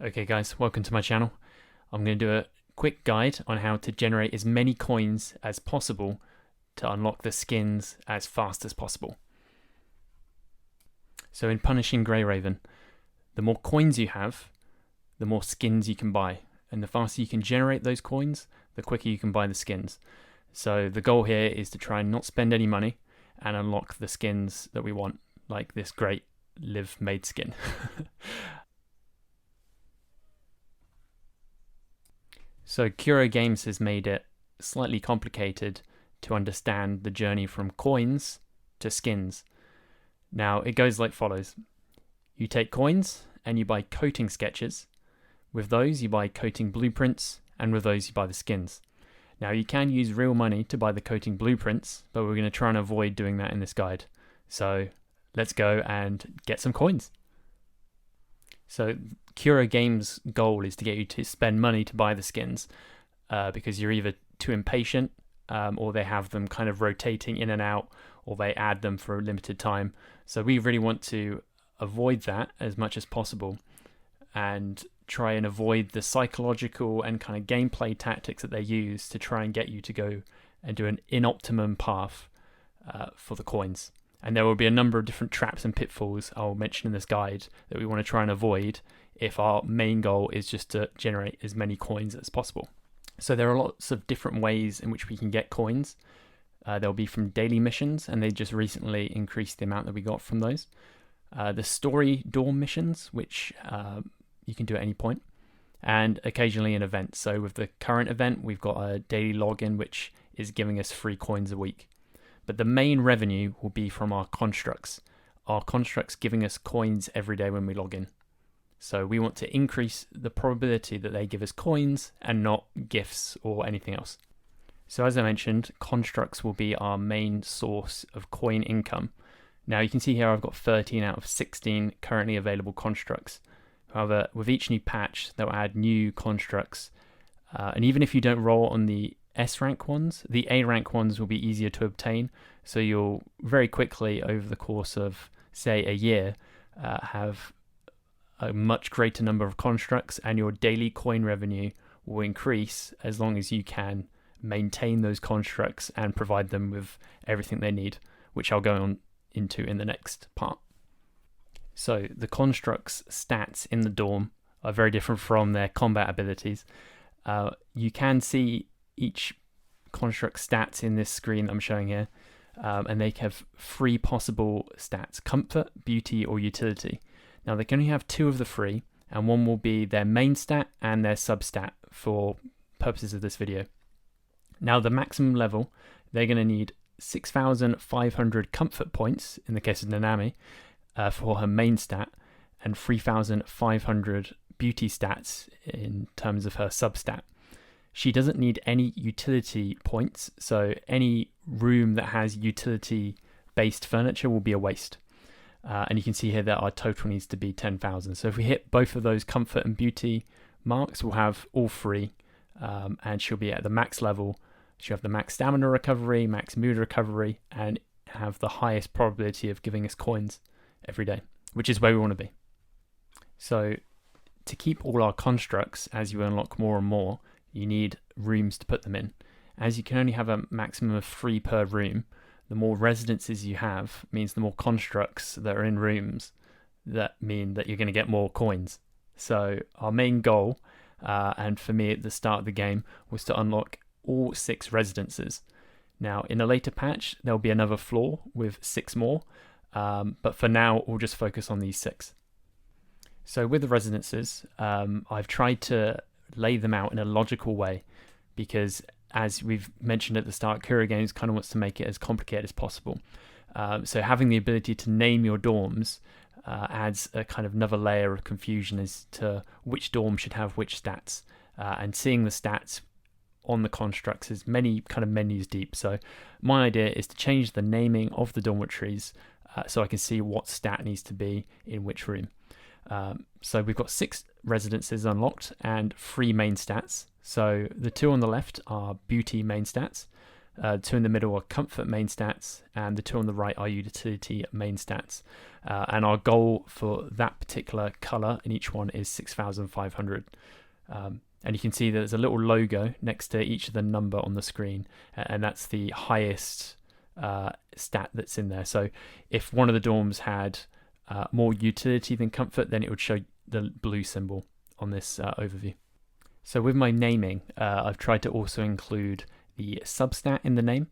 Okay guys, welcome to my channel. I'm going to do a quick guide on how to generate as many coins as possible to unlock the skins as fast as possible. So in Punishing Grey Raven, the more coins you have, the more skins you can buy. And the faster you can generate those coins, the quicker you can buy the skins. So the goal here is to try and not spend any money and unlock the skins that we want, like this great Live Made skin. So Kuro Games has made it slightly complicated to understand the journey from coins to skins. Now it goes like follows. You take coins and you buy coating sketches. With those you buy coating blueprints, and with those you buy the skins. Now you can use real money to buy the coating blueprints, but we're going to try and avoid doing that in this guide. So let's go and get some coins. So Kuro Games' goal is to get you to spend money to buy the skins because you're either too impatient or they have them kind of rotating in and out, or they add them for a limited time. So we really want to avoid that as much as possible and try and avoid the psychological and kind of gameplay tactics that they use to try and get you to go and do an inoptimum path for the coins. And there will be a number of different traps and pitfalls I'll mention in this guide that we want to try and avoid if our main goal is just to generate as many coins as possible. So there are lots of different ways in which we can get coins. They'll be from daily missions, and they just recently increased the amount that we got from those. The story dorm missions, which you can do at any point, and occasionally an event. So with the current event, we've got a daily login, which is giving us 3 coins a week. But the main revenue will be from our constructs. Our constructs giving us coins every day when we log in. So we want to increase the probability that they give us coins and not gifts or anything else. So as I mentioned, constructs will be our main source of coin income. Now you can see here I've got 13 out of 16 currently available constructs. However, with each new patch, they'll add new constructs. And even if you don't roll on the S rank ones, the A rank ones will be easier to obtain. So you'll very quickly, over the course of, say, a year, have a much greater number of constructs, and your daily coin revenue will increase as long as you can maintain those constructs and provide them with everything they need, which I'll go on into in the next part. So the constructs stats in the dorm are very different from their combat abilities. You can see each construct stats in this screen I'm showing here, and they have 3 possible stats: comfort, beauty, or utility. Now they can only have 2 of the 3, and one will be their main stat and their substat for purposes of this video. Now the maximum level, they're going to need 6,500 comfort points in the case of Nanami for her main stat, and 3,500 beauty stats in terms of her substat. She doesn't need any utility points, so any room that has utility-based furniture will be a waste. And you can see here that our total needs to be 10,000. So if we hit both of those comfort and beauty marks, we'll have all 3, and she'll be at the max level. She'll have the max stamina recovery, max mood recovery, and have the highest probability of giving us coins every day, which is where we want to be. So to keep all our constructs, as you unlock more and more, you need rooms to put them in. As you can only have a maximum of 3 per room, the more residences you have means the more constructs that are in rooms that mean that you're going to get more coins. So our main goal, and for me at the start of the game, was to unlock all 6 residences. Now in a later patch there'll be another floor with 6 more, but for now we'll just focus on these 6. So with the residences, I've tried to lay them out in a logical way, because as we've mentioned at the start, Kuro Games kind of wants to make it as complicated as possible. So having the ability to name your dorms adds a kind of another layer of confusion as to which dorm should have which stats, and seeing the stats on the constructs is many kind of menus deep. So my idea is to change the naming of the dormitories so I can see what stat needs to be in which room. So we've got 6 residences unlocked and 3 main stats. So the 2 on the left are beauty main stats. Two in the middle are comfort main stats, and the two on the right are utility main stats. And our goal for that particular color in each one is 6,500. And you can see there's a little logo next to each of the number on the screen, and that's the highest stat that's in there. So if one of the dorms had more utility than comfort, then it would show the blue symbol on this overview. So with my naming, I've tried to also include the substat in the name.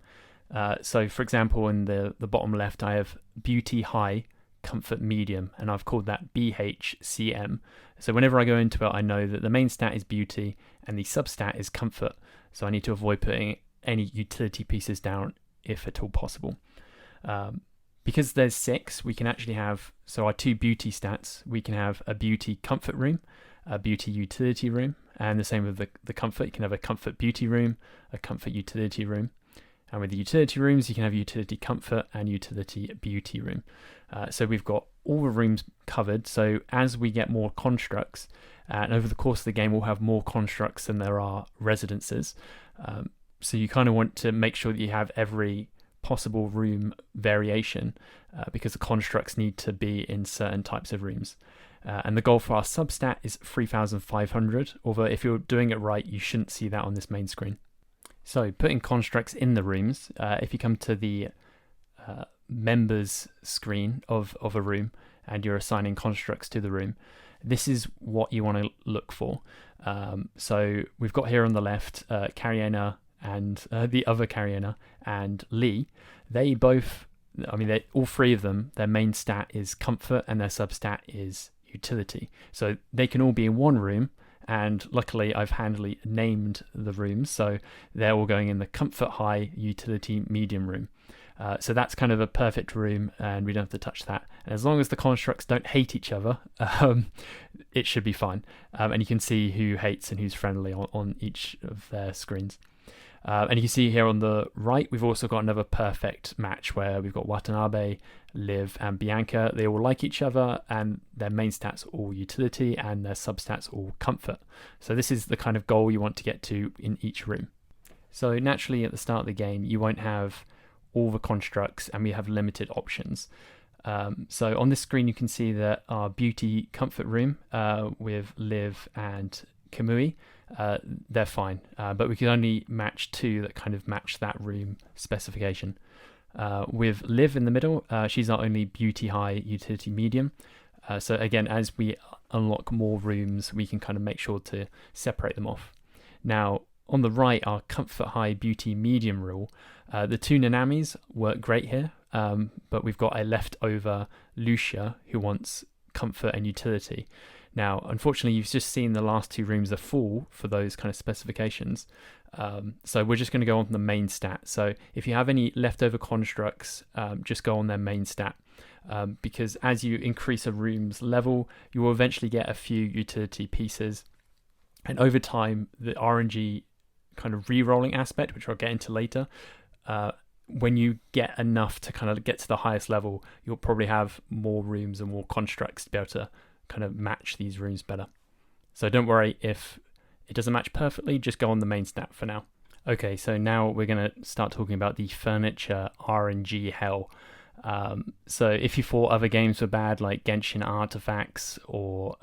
So for example, in the bottom left, I have beauty high, comfort medium, and I've called that BHCM. So whenever I go into it, I know that the main stat is beauty and the substat is comfort. So I need to avoid putting any utility pieces down if at all possible. Because there's 6, we can actually have, so our 2 beauty stats, we can have a beauty comfort room, a beauty utility room, and the same with the comfort. You can have a comfort beauty room, a comfort utility room. And with the utility rooms, you can have utility comfort and utility beauty room. So we've got all the rooms covered. So as we get more constructs, and over the course of the game, we'll have more constructs than there are residences. So you kind of want to make sure that you have every possible room variation because the constructs need to be in certain types of rooms. And the goal for our substat is 3,500, although if you're doing it right, you shouldn't see that on this main screen. So putting constructs in the rooms, if you come to the members screen of a room and you're assigning constructs to the room, this is what you want to look for. So we've got here on the left, Cariana and the other Cariana and Lee. They both, all 3 of them, their main stat is comfort and their substat is utility. So they can all be in one room, and luckily I've handily named the rooms, so they're all going in the comfort high, utility medium room. So that's kind of a perfect room, and we don't have to touch that. And as long as the constructs don't hate each other, it should be fine. And you can see who hates and who's friendly on each of their screens. And you can see here on the right, we've also got another perfect match where we've got Watanabe, Liv, and Bianca. They all like each other, and their main stats are all utility, and their substats all comfort. So this is the kind of goal you want to get to in each room. So naturally, at the start of the game, you won't have all the constructs, and we have limited options. So on this screen, you can see that our beauty comfort room with Liv and Kamui, they're fine, but we can only match 2 that kind of match that room specification. With Liv in the middle, she's our only beauty high, utility medium. So again, as we unlock more rooms, we can kind of make sure to separate them off. Now, on the right, our comfort high, beauty medium rule. The 2 Nanamis work great here, but we've got a leftover Lucia who wants comfort and utility. Now, unfortunately, you've just seen the last 2 rooms are full for those kind of specifications. So we're just going to go on the main stat. So if you have any leftover constructs, just go on their main stat. Because as you increase a room's level, you will eventually get a few utility pieces. And over time, the RNG kind of re-rolling aspect, which I'll get into later, when you get enough to kind of get to the highest level, you'll probably have more rooms and more constructs to be able to kind of match these rooms better. So don't worry if it doesn't match perfectly, just go on the main stat for now. Okay, so now we're going to start talking about the furniture RNG hell. So if you thought other games were bad, like Genshin Artifacts or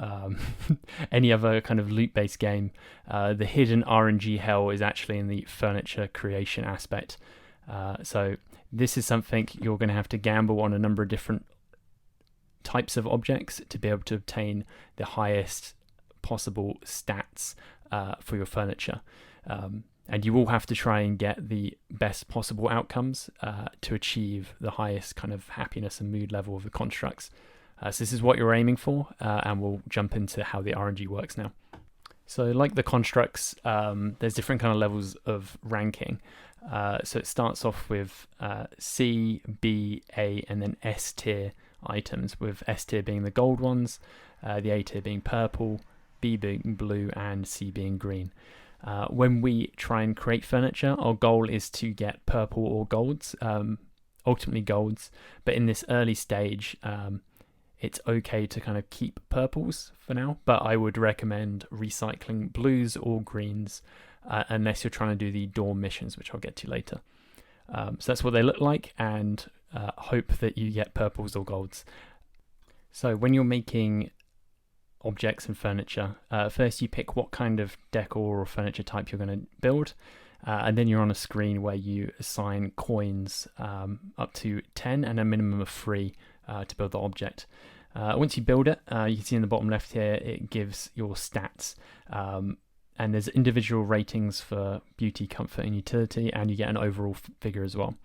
any other kind of loot-based game, the hidden RNG hell is actually in the furniture creation aspect. So this is something you're going to have to gamble on a number of different types of objects to be able to obtain the highest possible stats for your furniture. And you will have to try and get the best possible outcomes to achieve the highest kind of happiness and mood level of the constructs. So this is what you're aiming for, and we'll jump into how the RNG works now. So like the constructs, there's different kind of levels of ranking. So it starts off with C, B, A, and then S tier items, with S tier being the gold ones, the A tier being purple, B being blue, and C being green. When we try and create furniture, our goal is to get purple or golds, ultimately golds, but in this early stage, it's okay to kind of keep purples for now, but I would recommend recycling blues or greens unless you're trying to do the dorm missions, which I'll get to later. So that's what they look like, and hope that you get purples or golds. So when you're making objects and furniture, first you pick what kind of decor or furniture type you're going to build, and then you're on a screen where you assign coins up to 10 and a minimum of 3 to build the object. Once you build it, you can see in the bottom left here it gives your stats, and there's individual ratings for beauty, comfort and utility, and you get an overall figure as well.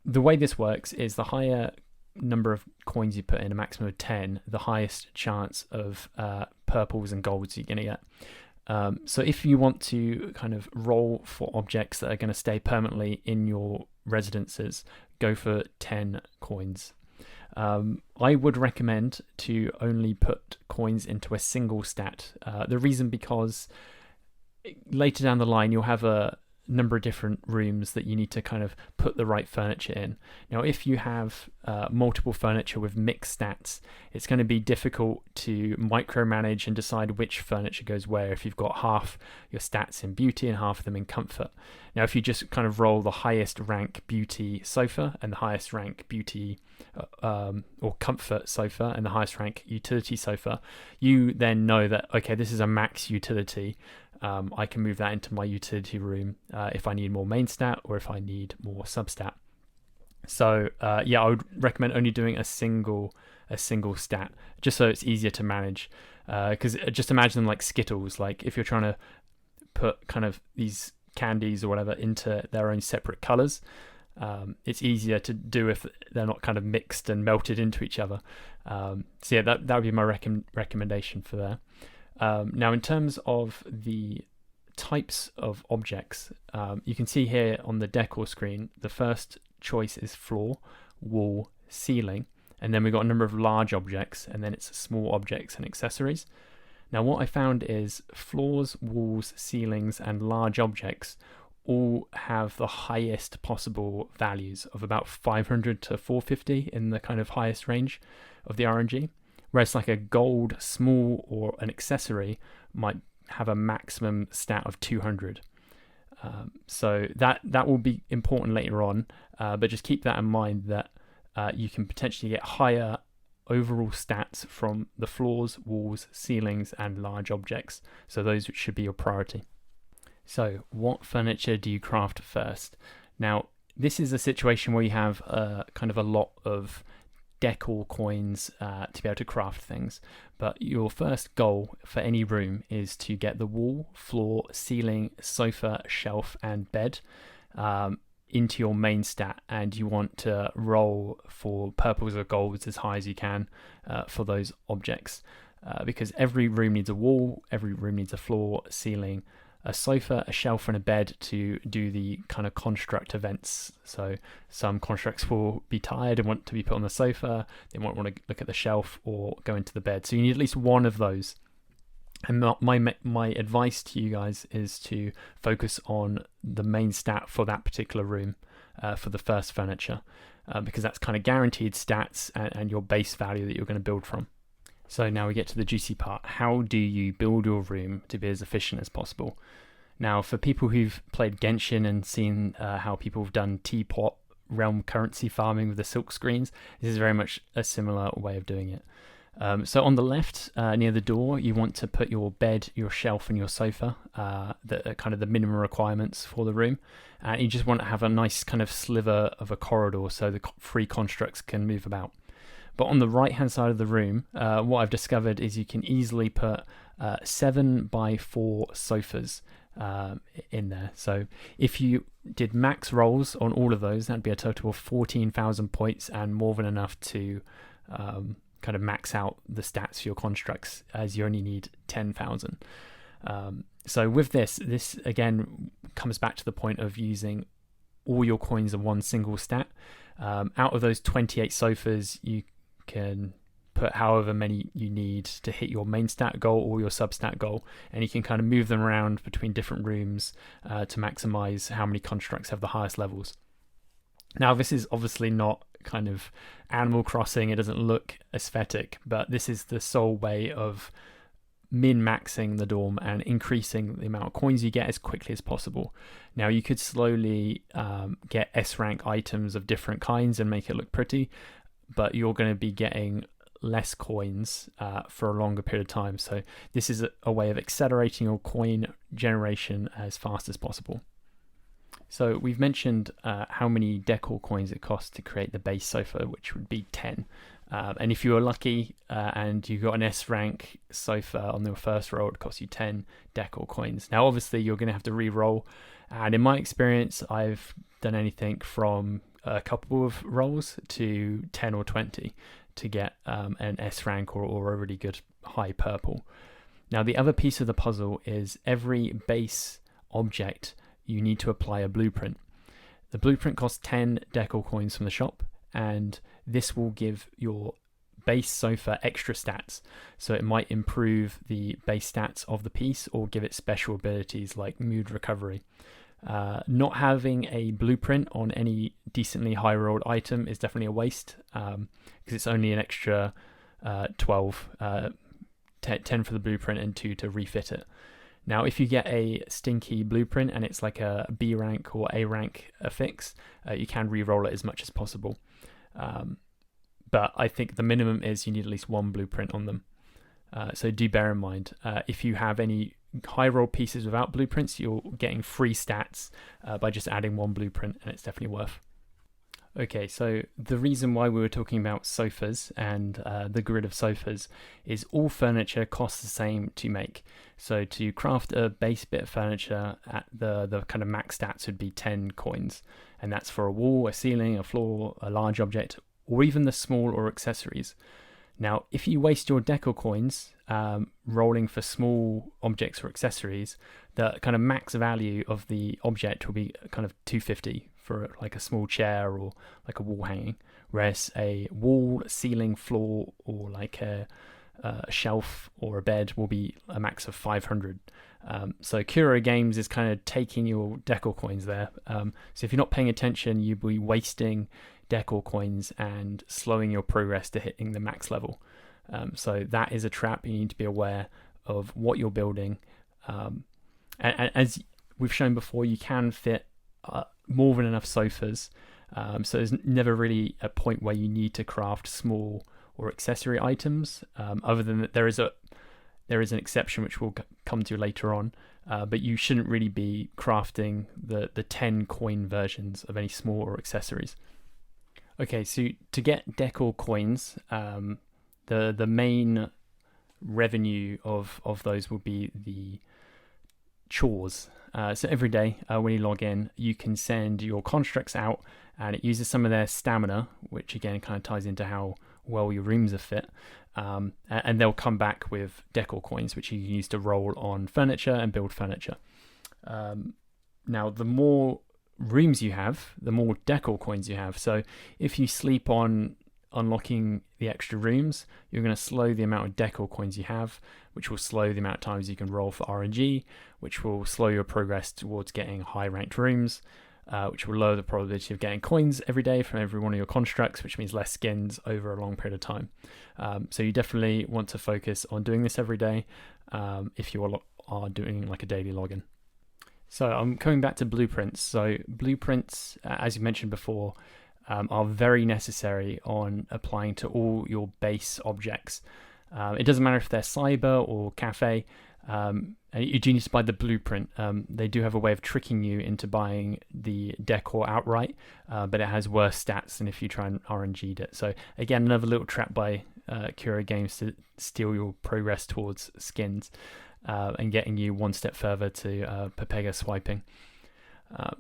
The way this works is the higher number of coins you put in, a maximum of 10, the highest chance of purples and golds you're going to get. So if you want to kind of roll for objects that are going to stay permanently in your residences, go for 10 coins. I would recommend to only put coins into a single stat. The reason because later down the line you'll have a number of different rooms that you need to kind of put the right furniture in. Now, if you have multiple furniture with mixed stats, it's going to be difficult to micromanage and decide which furniture goes where if you've got half your stats in beauty and half of them in comfort. Now, if you just kind of roll the highest rank beauty sofa and the highest rank beauty or comfort sofa and the highest rank utility sofa, you then know that, okay, this is a max utility. I can move that into my utility room if I need more main stat or if I need more substat. So I would recommend only doing a single stat, just so it's easier to manage. Because just imagine them like Skittles. Like if you're trying to put kind of these candies or whatever into their own separate colors, it's easier to do if they're not kind of mixed and melted into each other. That would be my recommendation for there. Now, in terms of the types of objects, you can see here on the decor screen, the first choice is floor, wall, ceiling, and then we've got a number of large objects, and then it's small objects and accessories. Now, what I found is floors, walls, ceilings, and large objects all have the highest possible values of about 500 to 450 in the kind of highest range of the RNG. Whereas like a gold, small, or an accessory might have a maximum stat of 200. So that will be important later on, but just keep that in mind that you can potentially get higher overall stats from the floors, walls, ceilings, and large objects. So those should be your priority. So what furniture do you craft first? Now, this is a situation where you have kind of a lot of decor coins to be able to craft things, but your first goal for any room is to get the wall, floor, ceiling, sofa, shelf and bed into your main stat, and you want to roll for purples or golds as high as you can for those objects, because every room needs a wall, every room needs a floor, ceiling, a sofa, a shelf and a bed to do the kind of construct events. So some constructs will be tired and want to be put on the sofa, they might want to look at the shelf or go into the bed. So you need at least one of those. And my advice to you guys is to focus on the main stat for that particular room for the first furniture, because that's kind of guaranteed stats and your base value that you're going to build from. So now we get to the juicy part. How do you build your room to be as efficient as possible? Now, for people who've played Genshin and seen how people have done teapot realm currency farming with the silk screens, this is very much a similar way of doing it. So on the left, near the door, you want to put your bed, your shelf and your sofa, that are kind of the minimum requirements for the room. And you just want to have a nice kind of sliver of a corridor so the free constructs can move about. But on the right hand side of the room, what I've discovered is you can easily put 7x4 sofas in there. So if you did max rolls on all of those, that'd be a total of 14,000 points and more than enough to kind of max out the stats for your constructs, as you only need 10,000. So with this again comes back to the point of using all your coins in one single stat. Out of those 28 sofas, you can put however many you need to hit your main stat goal or your substat goal, and you can kind of move them around between different rooms to maximize how many constructs have the highest levels. Now, this is obviously not kind of Animal Crossing, it doesn't look aesthetic, but this is the sole way of min-maxing the dorm and increasing the amount of coins you get as quickly as possible. Now, you could slowly get S-rank items of different kinds and make it look pretty, but you're going to be getting less coins for a longer period of time. So this is a way of accelerating your coin generation as fast as possible. So we've mentioned how many decor coins it costs to create the base sofa, which would be 10. And if you were lucky and you got an S rank sofa on your first roll, it costs you 10 decor coins. Now, obviously, you're going to have to re-roll. And in my experience, I've done anything from a couple of rolls to 10 or 20 to get an S rank or a really good high purple. Now, the other piece of the puzzle is every base object, you need to apply a blueprint. The blueprint costs 10 decor coins from the shop, and this will give your base sofa extra stats. So it might improve the base stats of the piece or give it special abilities like mood recovery. Not having a blueprint on any decently high rolled item is definitely a waste, because it's only an extra 12, 10 for the blueprint and 2 to refit it. Now, if you get a stinky blueprint and it's like a B rank or A rank affix, you can re-roll it as much as possible. But I think the minimum is you need at least one blueprint on them. So do bear in mind, if you have any high roll pieces without blueprints, you're getting free stats by just adding one blueprint, and it's definitely worth. Okay, so the reason why we were talking about sofas and the grid of sofas is all furniture costs the same to make. So to craft a base bit of furniture at the kind of max stats would be 10 coins. And that's for a wall, a ceiling, a floor, a large object, or even the small or accessories. Now, if you waste your decor coins rolling for small objects or accessories, the kind of max value of the object will be kind of 250 for like a small chair or like a wall hanging, whereas a wall, ceiling, floor, or like a shelf or a bed will be a max of 500. So Kuro Games is kind of taking your decor coins there. So if you're not paying attention, you'll be wasting decor coins and slowing your progress to hitting the max level. So that is a trap. You need to be aware of what you're building. And as we've shown before, you can fit more than enough sofas. So there's never really a point where you need to craft small or accessory items, other than that there is an exception which we'll come to later on, but you shouldn't really be crafting the 10 coin versions of any small or accessories. Okay, so to get decor coins, the main revenue of those will be the chores. So every day when you log in, you can send your constructs out, and it uses some of their stamina, which again kind of ties into how well your rooms are fit, and they'll come back with decor coins, which you can use to roll on furniture and build furniture. Now, the more rooms you have, the more decor coins you have. So if you sleep on unlocking the extra rooms, you're going to slow the amount of decor coins you have, which will slow the amount of times you can roll for RNG, which will slow your progress towards getting high ranked rooms, which will lower the probability of getting coins every day from every one of your constructs, which means less skins over a long period of time. So you definitely want to focus on doing this every day if you are doing like a daily login. So I'm coming back to blueprints. So blueprints, as you mentioned before, are very necessary on applying to all your base objects. It doesn't matter if they're cyber or cafe, and you do need to buy the blueprint. They do have a way of tricking you into buying the decor outright, but it has worse stats than if you try and RNG'd it. So again, another little trap by Kuro Games to steal your progress towards skins and getting you one step further to Pepega swiping.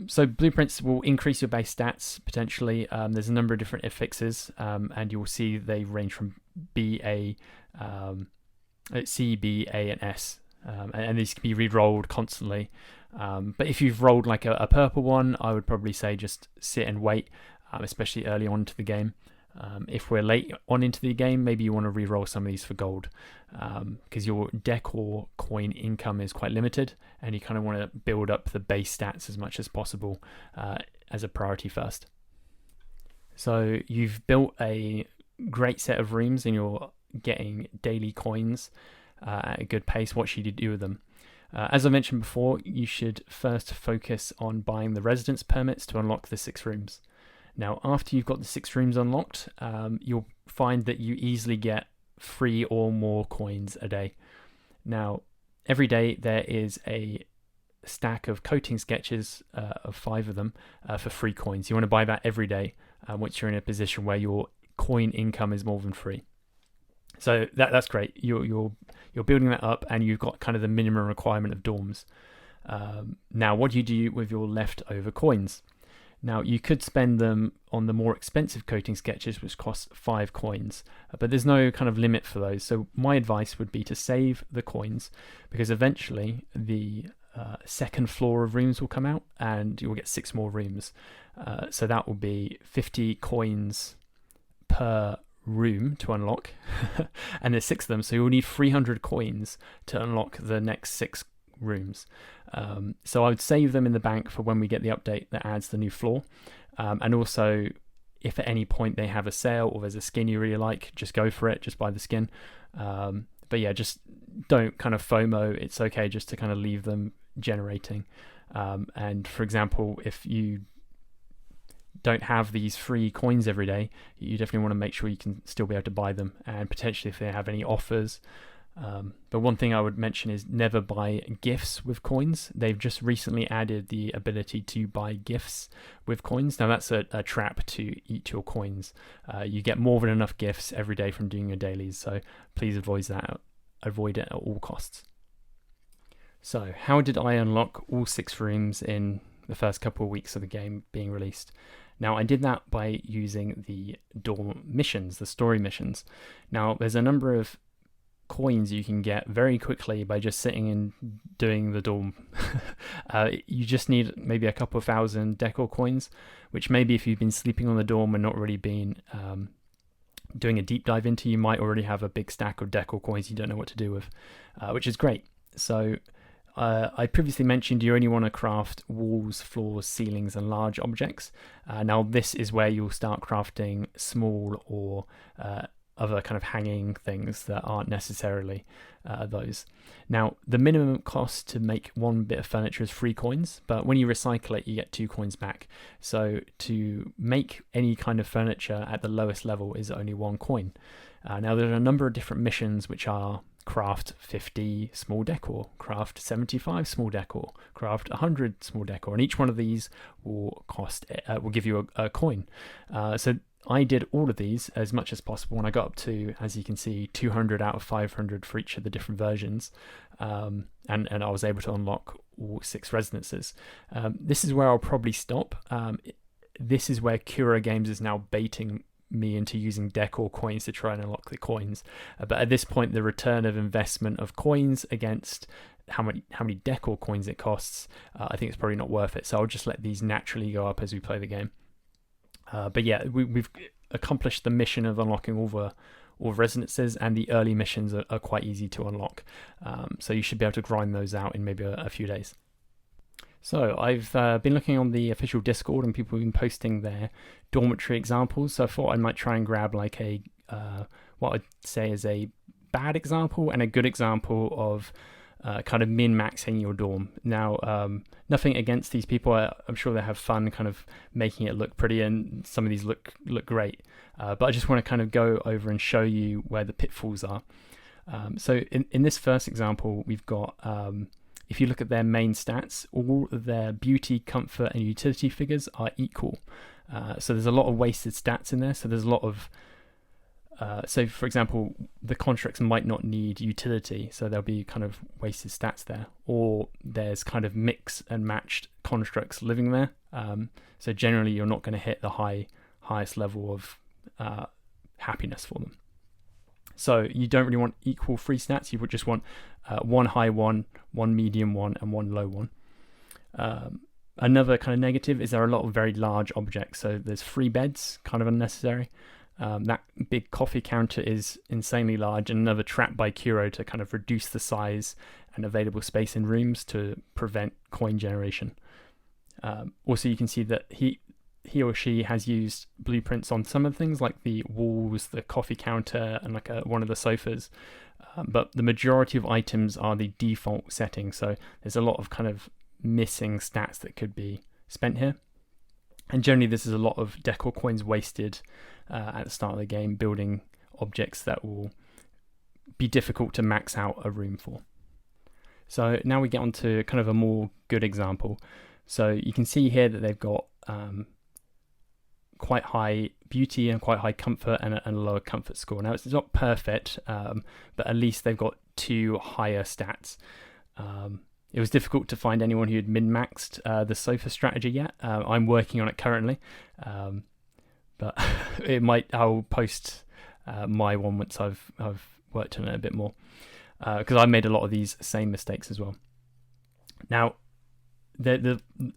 So blueprints will increase your base stats potentially. There's a number of different affixes, and you'll see they range from B, A, C, B, A, and S. And these can be re-rolled constantly. But if you've rolled like a purple one, I would probably say just sit and wait, especially early on into the game. If we're late on into the game, maybe you want to re-roll some of these for gold, because your decor coin income is quite limited, and you kind of want to build up the base stats as much as possible as a priority first. So you've built a great set of rooms and you're getting daily coins. at a good pace, what should you do with them? As I mentioned before, you should first focus on buying the residence permits to unlock the 6 rooms. Now, after you've got the 6 rooms unlocked, you'll find that you easily get 3 or more coins a day. Now, every day there is a stack of coating sketches of 5 of them for 3 coins. You want to buy that every day once you're in a position where your coin income is more than 3. So that's great. You're building that up, and you've got kind of the minimum requirement of dorms. Now, what do you do with your leftover coins? Now, you could spend them on the more expensive coating sketches, which cost 5 coins, but there's no kind of limit for those. So my advice would be to save the coins, because eventually the second floor of rooms will come out, and you'll get 6 more rooms. So that will be 50 coins per room to unlock, and there's 6 of them, so you'll need 300 coins to unlock the next 6 rooms. So I would save them in the bank for when we get the update that adds the new floor, and also if at any point they have a sale or there's a skin you really like, just go for it, just buy the skin. But yeah, just don't kind of FOMO. It's okay just to kind of leave them generating. And for example, if you don't have these free coins every day, you definitely want to make sure you can still be able to buy them, and potentially if they have any offers. But one thing I would mention is never buy gifts with coins. They've just recently added the ability to buy gifts with coins. Now that's a trap to eat your coins. You get more than enough gifts every day from doing your dailies, so please avoid it at all costs. So how did I unlock all 6 rooms in the first couple of weeks of the game being released? Now, I did that by using the dorm missions, the story missions. Now, there's a number of coins you can get very quickly by just sitting and doing the dorm. You just need maybe a couple of thousand decor coins, which maybe if you've been sleeping on the dorm and not really been doing a deep dive into, you might already have a big stack of decor coins you don't know what to do with, which is great. So I previously mentioned you only want to craft walls, floors, ceilings, and large objects. Now this is where you'll start crafting small or other kind of hanging things that aren't necessarily those. Now, the minimum cost to make 1 bit of furniture is 3 coins, but when you recycle it, you get 2 coins back. So to make any kind of furniture at the lowest level is only 1 coin. Now, there are a number of different missions which are craft 50 small decor, craft 75 small decor, craft 100 small decor, and each one of these will give you a coin. So I did all of these as much as possible, and I got up to, as you can see, 200 out of 500 for each of the different versions, and I was able to unlock all 6 residences. This is where I'll probably stop. This is where Cura Games is now baiting me into using decor coins to try and unlock the coins, but at this point the return of investment of coins against how many decor coins it costs, I think it's probably not worth it, so I'll just let these naturally go up as we play the game. But yeah, we've accomplished the mission of unlocking all residences, and the early missions are quite easy to unlock, so you should be able to grind those out in maybe a few days. So I've been looking on the official Discord, and people have been posting their dormitory examples. So I thought I might try and grab like what I'd say is a bad example and a good example of kind of min-maxing your dorm. Now, nothing against these people. I'm sure they have fun kind of making it look pretty, and some of these look great. But I just want to kind of go over and show you where the pitfalls are. So in this first example, we've got... if you look at their main stats, all of their beauty, comfort, and utility figures are equal. So there's a lot of wasted stats in there. So there's a lot of... so for example, the constructs might not need utility, so there'll be kind of wasted stats there. Or there's kind of mix and matched constructs living there. So generally, you're not going to hit the highest level of happiness for them. So you don't really want equal free stats. You would just want 1 high one, 1 medium one, and 1 low one. Another kind of negative is there are a lot of very large objects. So there's 3 beds, kind of unnecessary. That big coffee counter is insanely large, and another trap by Curo to kind of reduce the size and available space in rooms to prevent coin generation. Also, you can see that he or she has used blueprints on some of the things like the walls, the coffee counter, and like one of the sofas. But the majority of items are the default setting, so there's a lot of kind of missing stats that could be spent here. And generally this is a lot of decor coins wasted at the start of the game, building objects that will be difficult to max out a room for. So now we get on to kind of a more good example. So you can see here that they've got quite high beauty and quite high comfort and a lower comfort score. Now it's not perfect, but at least they've got 2 higher stats. It was difficult to find anyone who had min-maxed the sofa strategy yet. I'm working on it currently, but I'll post my one once I've worked on it a bit more, because I made a lot of these same mistakes as well. Now,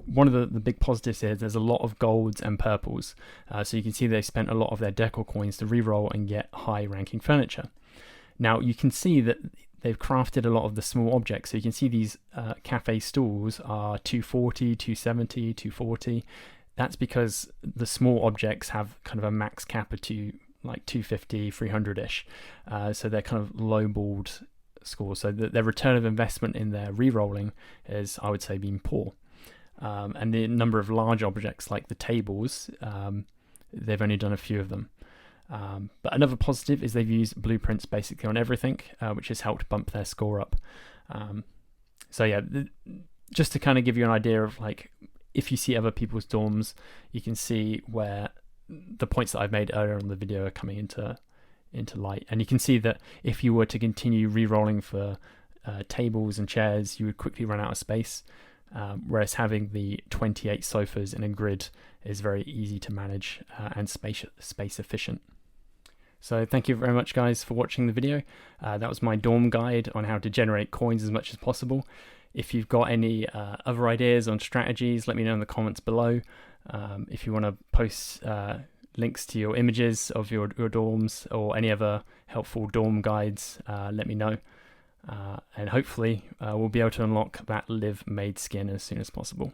one of the big positives here is there's a lot of golds and purples, so you can see they spent a lot of their decor coins to reroll and get high ranking furniture. Now you can see that they've crafted a lot of the small objects, so you can see these cafe stools are 240, 270, 240. That's because the small objects have kind of a max cap of 250, 300-ish, so they're kind of lowballed scores, so their return of investment in their re-rolling is, I would say, been poor. And the number of large objects like the tables, they've only done a few of them. But another positive is they've used blueprints basically on everything, which has helped bump their score up. So yeah, just to kind of give you an idea of like, if you see other people's dorms, you can see where the points that I've made earlier in the video are coming into light. And you can see that if you were to continue re-rolling for tables and chairs, you would quickly run out of space, whereas having the 28 sofas in a grid is very easy to manage and space efficient. So thank you very much, guys, for watching the video. That was my dorm guide on how to generate coins as much as possible. If you've got any other ideas on strategies, let me know in the comments below. If you want to post links to your images of your dorms or any other helpful dorm guides, let me know. And hopefully we'll be able to unlock that live made skin as soon as possible.